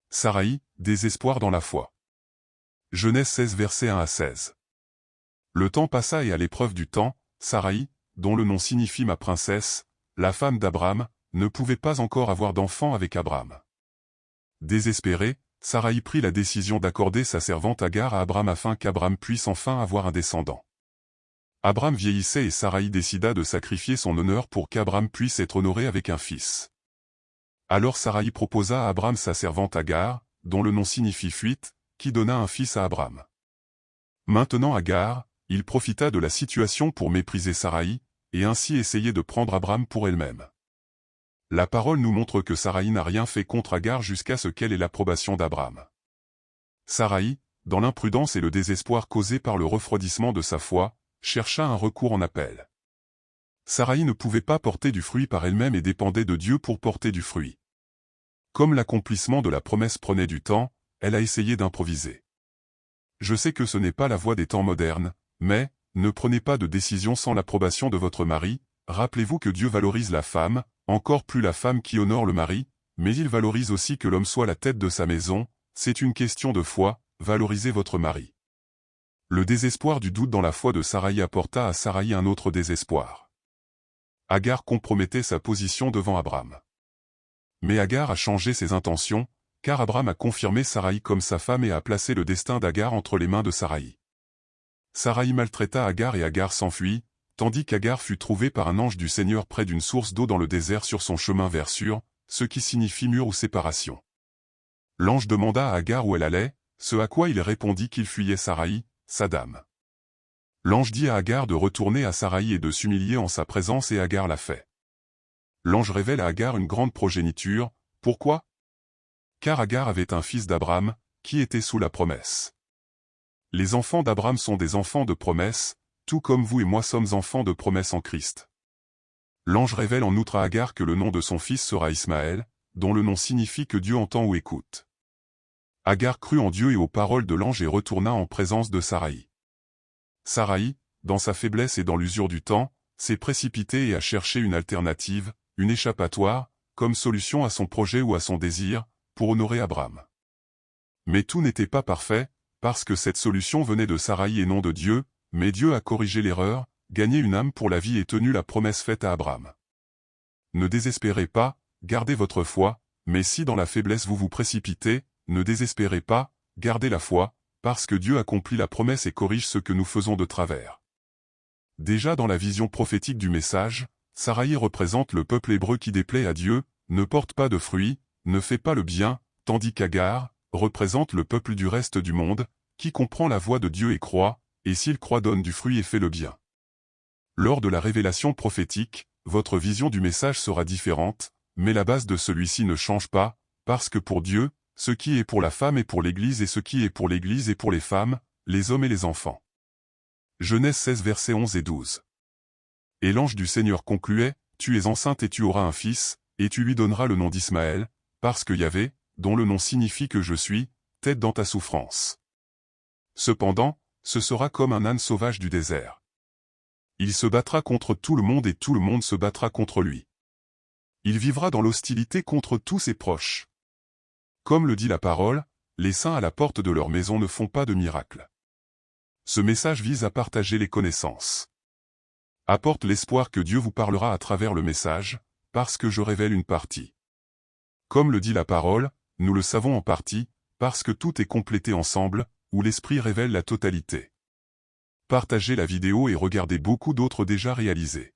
Saraï, désespoir dans la foi. Genèse 16 versets 1 à 16. Le temps passa et à l'épreuve du temps, Saraï, dont le nom signifie ma princesse, la femme d'Abraham, ne pouvait pas encore avoir d'enfant avec Abraham. Désespérée, Saraï prit la décision d'accorder sa servante Agar à Abraham afin qu'Abraham puisse enfin avoir un descendant. Abraham vieillissait et Saraï décida de sacrifier son honneur pour qu'Abraham puisse être honoré avec un fils. Alors Saraï proposa à Abraham sa servante Agar, dont le nom signifie fuite, qui donna un fils à Abraham. Maintenant Agar, il profita de la situation pour mépriser Saraï, et ainsi essayer de prendre Abraham pour elle-même. La parole nous montre que Saraï n'a rien fait contre Agar jusqu'à ce qu'elle ait l'approbation d'Abraham. Saraï, dans l'imprudence et le désespoir causé par le refroidissement de sa foi, chercha un recours en appel. Saraï ne pouvait pas porter du fruit par elle-même et dépendait de Dieu pour porter du fruit. Comme l'accomplissement de la promesse prenait du temps, elle a essayé d'improviser. Je sais que ce n'est pas la voie des temps modernes, mais, ne prenez pas de décision sans l'approbation de votre mari. Rappelez-vous que Dieu valorise la femme, encore plus la femme qui honore le mari, mais il valorise aussi que l'homme soit la tête de sa maison. C'est une question de foi, valorisez votre mari. Le désespoir du doute dans la foi de Saraï apporta à Saraï un autre désespoir. Agar compromettait sa position devant Abraham. Mais Agar a changé ses intentions, car Abraham a confirmé Saraï comme sa femme et a placé le destin d'Agar entre les mains de Saraï. Saraï maltraita Agar et Agar s'enfuit, tandis qu'Agar fut trouvée par un ange du Seigneur près d'une source d'eau dans le désert sur son chemin vers Shur, ce qui signifie mur ou séparation. L'ange demanda à Agar où elle allait, ce à quoi il répondit qu'il fuyait Saraï, sa dame. L'ange dit à Agar de retourner à Saraï et de s'humilier en sa présence et Agar l'a fait. L'ange révèle à Agar une grande progéniture. Pourquoi? Car Agar avait un fils d'Abraham, qui était sous la promesse. Les enfants d'Abraham sont des enfants de promesse, tout comme vous et moi sommes enfants de promesse en Christ. L'ange révèle en outre à Agar que le nom de son fils sera Ismaël, dont le nom signifie que Dieu entend ou écoute. Agar crut en Dieu et aux paroles de l'ange et retourna en présence de Saraï. Saraï, dans sa faiblesse et dans l'usure du temps, s'est précipitée et a cherché une alternative, une échappatoire, comme solution à son projet ou à son désir, pour honorer Abraham. Mais tout n'était pas parfait, parce que cette solution venait de Saraï et non de Dieu, mais Dieu a corrigé l'erreur, gagné une âme pour la vie et tenu la promesse faite à Abraham. Ne désespérez pas, gardez votre foi, mais si dans la faiblesse vous vous précipitez, ne désespérez pas, gardez la foi, parce que Dieu accomplit la promesse et corrige ce que nous faisons de travers. Déjà dans la vision prophétique du message, Saraï représente le peuple hébreu qui déplaît à Dieu, ne porte pas de fruits, ne fait pas le bien, tandis qu'Agar représente le peuple du reste du monde, qui comprend la voix de Dieu et croit, et s'il croit donne du fruit et fait le bien. Lors de la révélation prophétique, votre vision du message sera différente, mais la base de celui-ci ne change pas, parce que pour Dieu, ce qui est pour la femme est pour l'Église et ce qui est pour l'Église est pour les femmes, les hommes et les enfants. Genèse 16 versets 11 et 12. Et l'ange du Seigneur concluait, tu es enceinte et tu auras un fils, et tu lui donneras le nom d'Ismaël, parce que Yahvé, dont le nom signifie que je suis, t'aide dans ta souffrance. Cependant, ce sera comme un âne sauvage du désert. Il se battra contre tout le monde et tout le monde se battra contre lui. Il vivra dans l'hostilité contre tous ses proches. Comme le dit la parole, les saints à la porte de leur maison ne font pas de miracle. Ce message vise à partager les connaissances. Apporte l'espoir que Dieu vous parlera à travers le message, parce que je révèle une partie. Comme le dit la parole, nous le savons en partie, parce que tout est complété ensemble, où l'Esprit révèle la totalité. Partagez la vidéo et regardez beaucoup d'autres déjà réalisées.